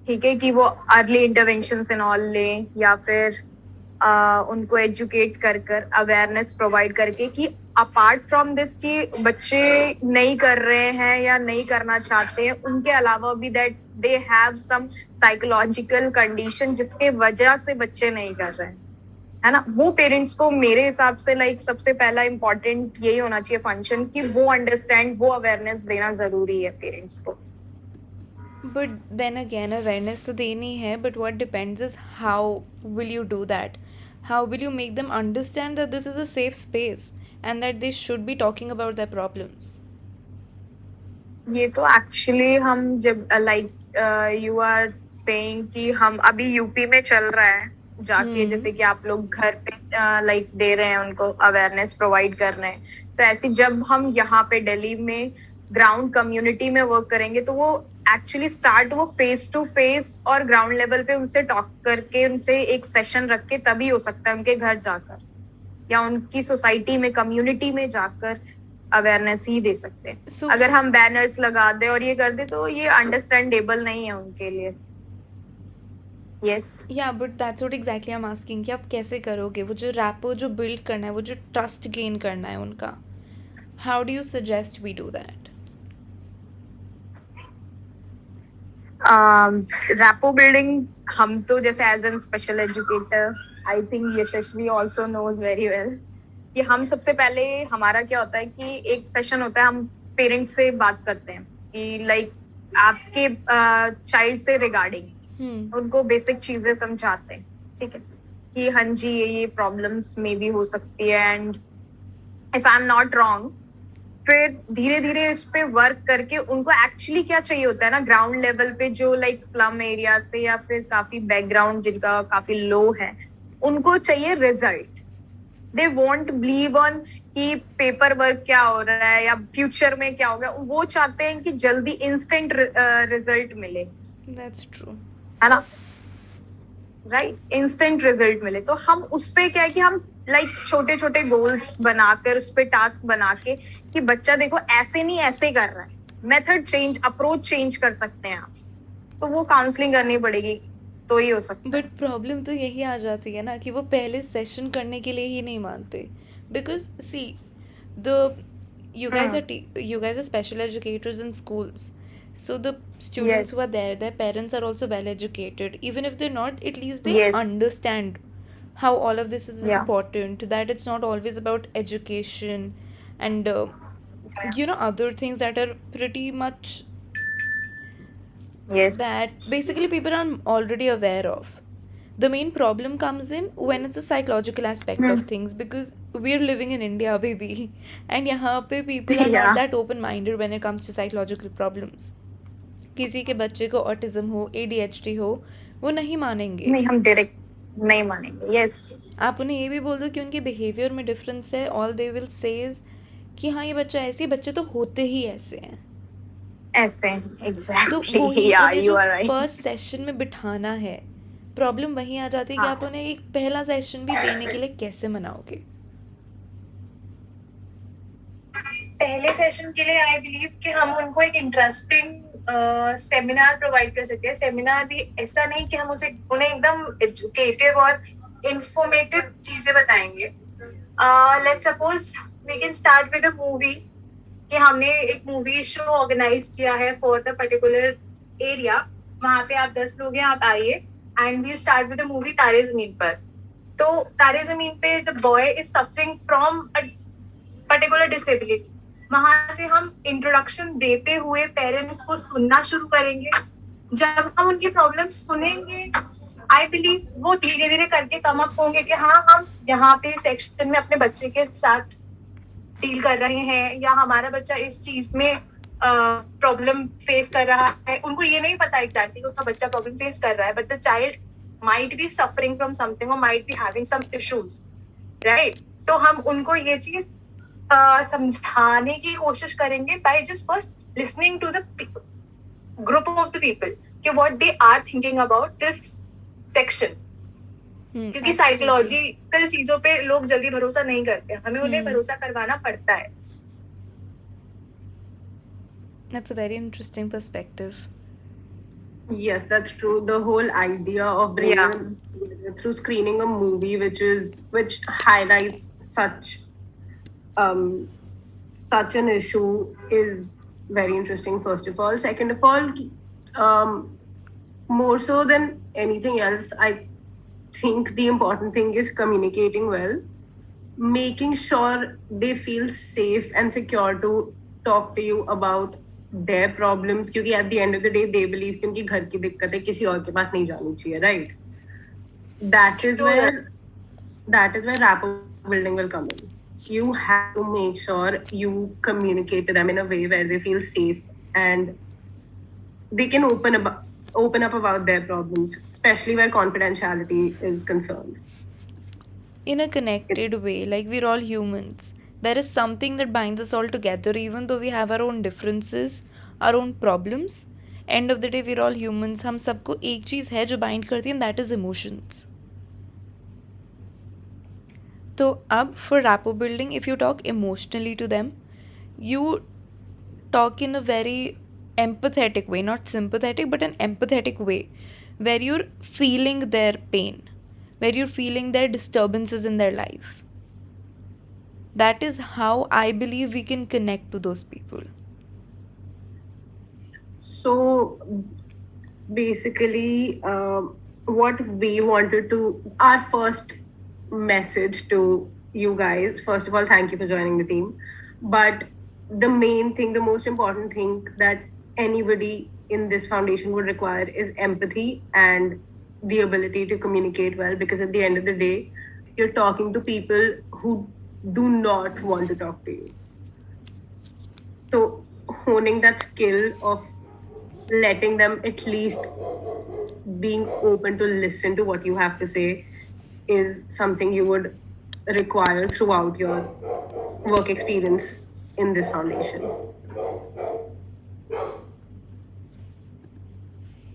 ठीक है कि वो अर्ली इंटरवेंशन इन ऑल लें या फिर उनको एजुकेट कर कर अवेयरनेस प्रोवाइड करके कि अपार्ट फ्रॉम दिस कि बच्चे नहीं कर रहे हैं या नहीं करना चाहते हैं, उनके अलावा भी that they have some psychological condition जिसके वजह से बच्चे नहीं कर रहे हैं, है ना। वो पेरेंट्स को मेरे हिसाब से सबसे पहला इम्पोर्टेंट यही होना चाहिए फंक्शन कि वो अंडरस्टैंड, वो अवेयरनेस देना जरूरी है पेरेंट्स को। But then again, awareness तो देनी है, but what depends is how will you do that? How will you make them understand that this is a safe space and that they should be talking about their problems? ये तो actually हम जब you are saying कि हम अभी UP में चल रहा है जाके, जैसे कि आप लोग घर पे दे रहे हैं उनको अवेयरनेस प्रोवाइड कर रहे हैं, तो ऐसे जब हम यहाँ पे दिल्ली में ग्राउंड कम्युनिटी में वर्क करेंगे तो वो एक्चुअली स्टार्ट वो फेस टू फेस और ग्राउंड लेवल पे उनसे टॉक करके, उनसे एक सेशन रख के तभी हो सकता है, उनके घर जाकर या उनकी सोसाइटी में कम्युनिटी में जाकर अवेयरनेस ही दे सकते हैं। अगर हम बैनर्स लगा दे और ये कर दे तो ये अंडरस्टैंडेबल नहीं है उनके लिए। यस या but that's what exactly I am asking कि आप कैसे करोगे वो जो रैपो जो बिल्ड करना है, वो जो ट्रस्ट गेन करना है उनका, how do you suggest we do that? Rapport building हम तो जैसे as an special educator, I think Yashasvi also knows very well कि हम सबसे पहले हमारा क्या होता है कि एक सेशन होता है, हम पेरेंट्स से बात करते हैं कि आपके चाइल्ड से रिगार्डिंग उनको बेसिक चीजें समझाते हैं, ठीक है कि हाँ जी ये प्रॉब्लम्स मे भी हो सकती है, and if I am not wrong फिर धीरे धीरे इस पे वर्क करके उनको एक्चुअली क्या चाहिए होता है ना ग्राउंड लेवल पे, जो स्लम एरिया से या फिर काफी बैकग्राउंड जिनका काफी लो है, उनको चाहिए result. They won't believe on कि पेपर वर्क क्या हो रहा है या फ्यूचर में क्या होगा, वो चाहते हैं कि जल्दी इंस्टेंट रिजल्ट मिले। दैट्स ट्रू, है ना, राइट, इंस्टेंट रिजल्ट मिले। तो हम उस पे क्या है कि हम छोटे छोटे गोल्स बनाकर उस पे टास्क बना के कि बच्चा देखो ऐसे नहीं ऐसे कर रहा है, मेथड चेंज, अप्रोच चेंज कर सकते हैं आप, तो वो काउंसलिंग करनी पड़ेगी तो ही हो सकता है। बट प्रॉब्लम तो यही आ जाती है ना कि वो पहले सेशन करने के लिए ही नहीं मानते, because see the you guys are special educators in schools, so the students Yes. who are there, their parents are also well educated. Even if they're not, at least they Yes. understand how all of this is Yeah. important, that it's not always about education and other things that are pretty much Yes. that basically people are already aware of. The main problem comes in when it's a psychological aspect of things, because we're living in India, baby, and यहाँ पे people are Yeah. not that open minded when it comes to psychological problems. किसी के बच्चे को autism हो, ADHD हो, वो नहीं मानेंगे। नहीं, हम डायरेक्ट नहीं मानेंगे। यस, आप उन्हें ये भी बोल दो कि उनके बिहेवियर में डिफरेंस है, all they will say is कि हाँ ये बच्चा ऐसे, बच्चे तो होते ही ऐसे हैं। ऐसे एग्जैक्टली, तो वही या उन्हें यू जो आर राइट। फर्स्ट सेशन में बिठाना है, प्रॉब्लम वहीं आ जाती है कि आप उन्हें एक पहला सेशन भी देने के लिए कैसे मनाओगे? पहले सेशन के लिए आई बिलीव कि हम उनको एक इंटरेस्टिंग सेमिनार प्रोवाइड कर सकते हैं। सेमिनार भी ऐसा नहीं कि हम उन्हें एकदम एजुकेटिव और इंफॉर्मेटिव चीजें बताएंगे। Let's suppose we can start with a movie कि हमने एक मूवी शो ऑर्गेनाइज किया है फॉर द पर्टिकुलर एरिया, वहां पे आप 10 लोग हैं, आप आइए and we start with the movie Taare Zameen Par. तो Taare Zameen Pe the boy is suffering from a particular disability, वहां से हम इंट्रोडक्शन देते हुए पेरेंट्स को सुनना शुरू करेंगे। जब हम उनकी प्रॉब्लम सुनेंगे, आई बिलीव वो धीरे धीरे करके कम अप होंगे कि हाँ हम यहाँ पे सेक्शन में अपने बच्चे के साथ डील कर रहे हैं या हमारा बच्चा इस चीज में प्रॉब्लम फेस कर रहा है। उनको ये नहीं पता एग्जैक्टली उनका बच्चा प्रॉब्लम फेस कर रहा है, but the child might be suffering from something और might be having some issues, right. तो हम उनको ये चीज समझाने की कोशिश करेंगे by just first listening to the group of the people कि what they are thinking about this section. क्योंकि साइकोलॉजिकल चीजों पे लोग जल्दी भरोसा नहीं करते, हमें उन्हें भरोसा करवाना पड़ता है। That's a very interesting perspective. Yes, that's true. The whole idea of bringing Yeah. them together through screening a movie which highlights um such an issue is very interesting. First of all, second of all, um, more so than anything else, I think the important thing is communicating well, making sure they feel safe and secure to talk to you about their problems, क्योंकि at the end of the day they believe कि उनकी घर की दिक्कत है किसी और के पास नहीं जानी चाहिए, right? that is True. where that is where rapport building will come in. You have to make sure you communicate to them in a way where they feel safe and they can open up about their problems, especially where confidentiality is concerned. In a connected way, like we're all humans. There is something that binds us all together, even though we have our own differences, our own problems. End of the day, we're all humans. हम सबको एक चीज़ है जो bind करती है, and that is emotions. तो अब for rapport building, if you talk emotionally to them, you talk in a very empathetic way, not sympathetic, but an empathetic way, where you're feeling their pain, where you're feeling their disturbances in their life. That is how I believe we can connect to those people. So basically, what we wanted to, our first message to you guys, first of all, thank you for joining the team. But the main thing, the most important thing that anybody in this foundation would require is empathy and the ability to communicate well, because at the end of the day, you're talking to people who do not want to talk to you. So honing that skill of letting them at least being open to listen to what you have to say is something you would require throughout your work experience in this foundation.